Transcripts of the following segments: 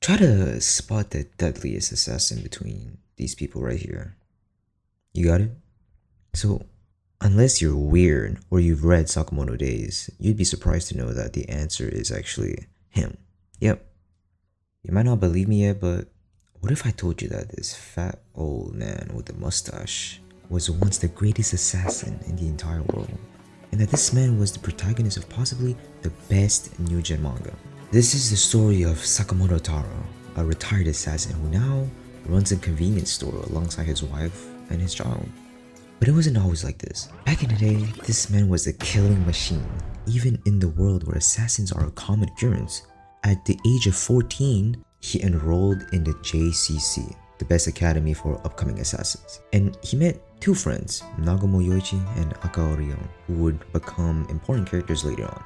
Try to spot the deadliest assassin between these people right here. You got it? So, unless you're weird or you've read Sakamoto Days, you'd be surprised to know that the answer is actually him. Yep. You might not believe me yet, but what if I told you that this fat old man with a mustache was once the greatest assassin in the entire world, and that this man was the protagonist of possibly the best new gen manga? This is the story of Sakamoto Taro, a retired assassin who now runs a convenience store alongside his wife and his child. But it wasn't always like this. Back in the day, this man was a killing machine, even in the world where assassins are a common occurrence. At the age of 14, he enrolled in the JCC, the best academy for upcoming assassins. And he met two friends, Nagumo Yoichi and Akao Ryon, who would become important characters later on.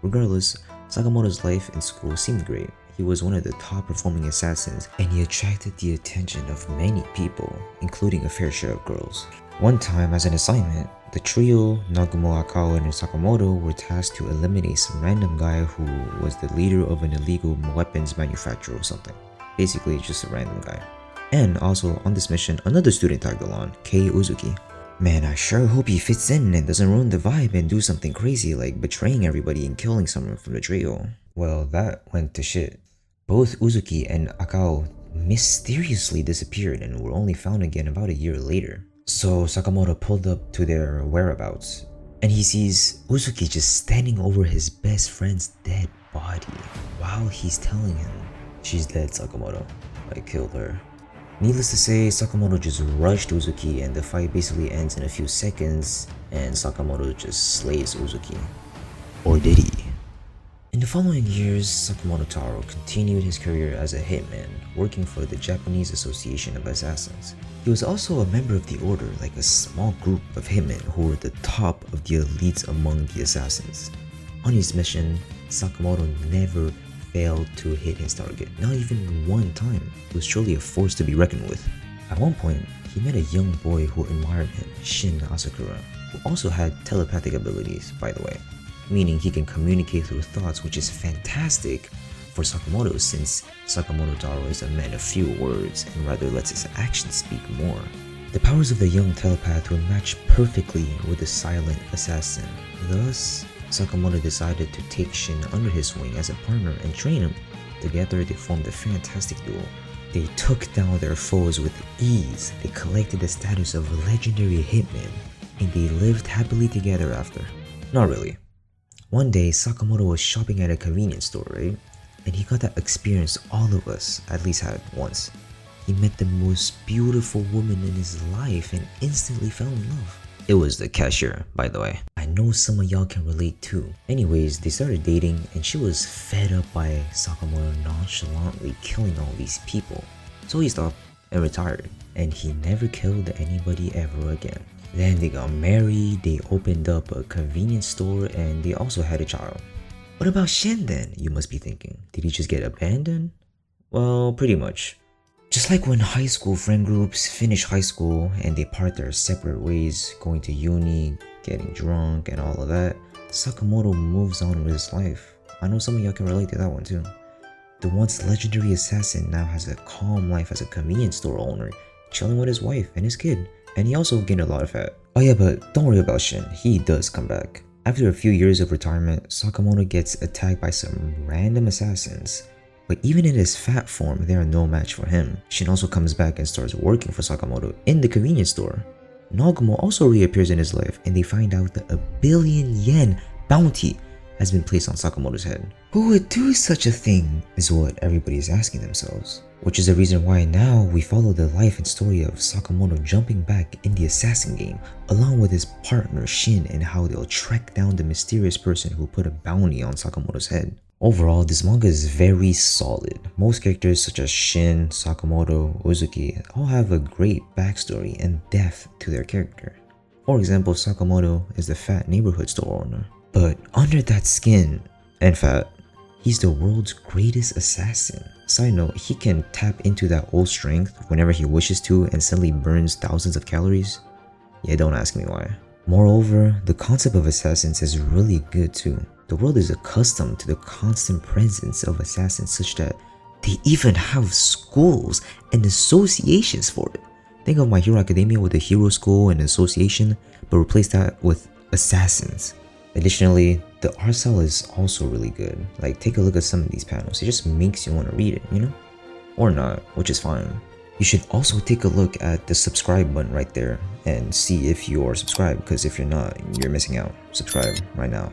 Regardless, Sakamoto's life in school seemed great. He was one of the top performing assassins, and he attracted the attention of many people, including a fair share of girls. One time, as an assignment, the trio, Nagumo, Akao, and Sakamoto, were tasked to eliminate some random guy who was the leader of an illegal weapons manufacturer or something. Basically, just a random guy. And also, on this mission, another student tagged along, Kei Uzuki. Man, I sure hope he fits in and doesn't ruin the vibe and do something crazy like betraying everybody and killing someone from the trio. Well, that went to shit. Both Uzuki and Akao mysteriously disappeared and were only found again about a year later. So Sakamoto pulled up to their whereabouts, and he sees Uzuki just standing over his best friend's dead body while he's telling him, "She's dead, Sakamoto. I killed her." Needless to say, Sakamoto just rushed Uzuki and the fight basically ends in a few seconds and Sakamoto just slays Uzuki. Or did he? In the following years, Sakamoto Taro continued his career as a hitman, working for the Japanese Association of Assassins. He was also a member of the Order, like a small group of hitmen who were the top of the elites among the assassins. On his mission, Sakamoto never failed to hit his target, not even one time. He was truly a force to be reckoned with. At one point, he met a young boy who admired him, Shin Asakura, who also had telepathic abilities, by the way, meaning he can communicate through thoughts, which is fantastic for Sakamoto since Sakamoto Taro is a man of few words and rather lets his actions speak more. The powers of the young telepath were matched perfectly with the silent assassin. Thus, Sakamoto decided to take Shin under his wing as a partner and train him. Together, they formed a fantastic duo. They took down their foes with ease, they collected the status of legendary hitmen, and they lived happily together after. Not really. One day, Sakamoto was shopping at a convenience store, right? And he got that experience all of us at least had once. He met the most beautiful woman in his life and instantly fell in love. It was the cashier, by the way. I know some of y'all can relate too. Anyways, they started dating and she was fed up by Sakamoto nonchalantly killing all these people. So he stopped and retired, and he never killed anybody ever again. Then they got married, they opened up a convenience store, and they also had a child. What about Shin then, you must be thinking? Did he just get abandoned? Well, pretty much. Just like when high school friend groups finish high school and they part their separate ways, going to uni, getting drunk and all of that, Sakamoto moves on with his life. I know some of y'all can relate to that one too. The once legendary assassin now has a calm life as a convenience store owner, chilling with his wife and his kid, and he also gained a lot of fat. Oh yeah, but don't worry about Shin, he does come back. After a few years of retirement, Sakamoto gets attacked by some random assassins. But even in his fat form, they are no match for him. Shin also comes back and starts working for Sakamoto in the convenience store. Nagumo also reappears in his life, and they find out that a 1 billion yen bounty has been placed on Sakamoto's head. Who would do such a thing is what everybody is asking themselves. Which is the reason why now we follow the life and story of Sakamoto jumping back in the assassin game, along with his partner Shin, and how they'll track down the mysterious person who put a bounty on Sakamoto's head. Overall, this manga is very solid. Most characters such as Shin, Sakamoto, Uzuki all have a great backstory and depth to their character. For example, Sakamoto is the fat neighborhood store owner. But under that skin and fat, he's the world's greatest assassin. Side note, he can tap into that old strength whenever he wishes to and suddenly burns thousands of calories. Yeah, don't ask me why. Moreover, the concept of assassins is really good too. The world is accustomed to the constant presence of assassins such that They even have schools and associations for it. Think of My Hero Academia with a hero school and association, but replace that with assassins. Additionally, the art style is also really good. Like, take a look at some of these panels. It just makes you want to read it, you know? Or not, which is fine. You should also take a look at the subscribe button right there and see if you are subscribed, because if you're not, you're missing out. Subscribe right now.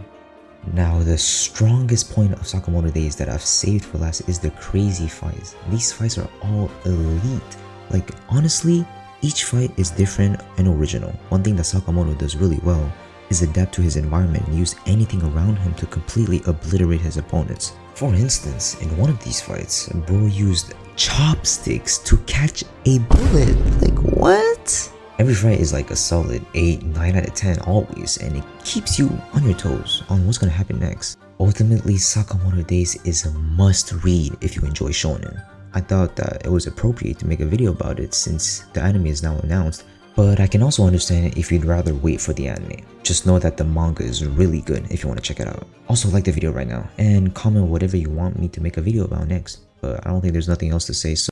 Now, the strongest point of Sakamoto Days that I've saved for last is the crazy fights. These fights are all elite. Like, honestly, each fight is different and original. One thing that Sakamoto does really well is adapt to his environment and use anything around him to completely obliterate his opponents. For instance, in one of these fights, bro used chopsticks to catch a bullet. Like, what? Every fight is like a solid 8, 9 out of 10 always, and it keeps you on your toes on what's gonna happen next. Ultimately, Sakamoto Days is a must read if you enjoy shonen. I thought that it was appropriate to make a video about it since the anime is now announced, but I can also understand if you'd rather wait for the anime. Just know that the manga is really good if you want to check it out. Also, like the video right now and comment whatever you want me to make a video about next, but I don't think there's nothing else to say, so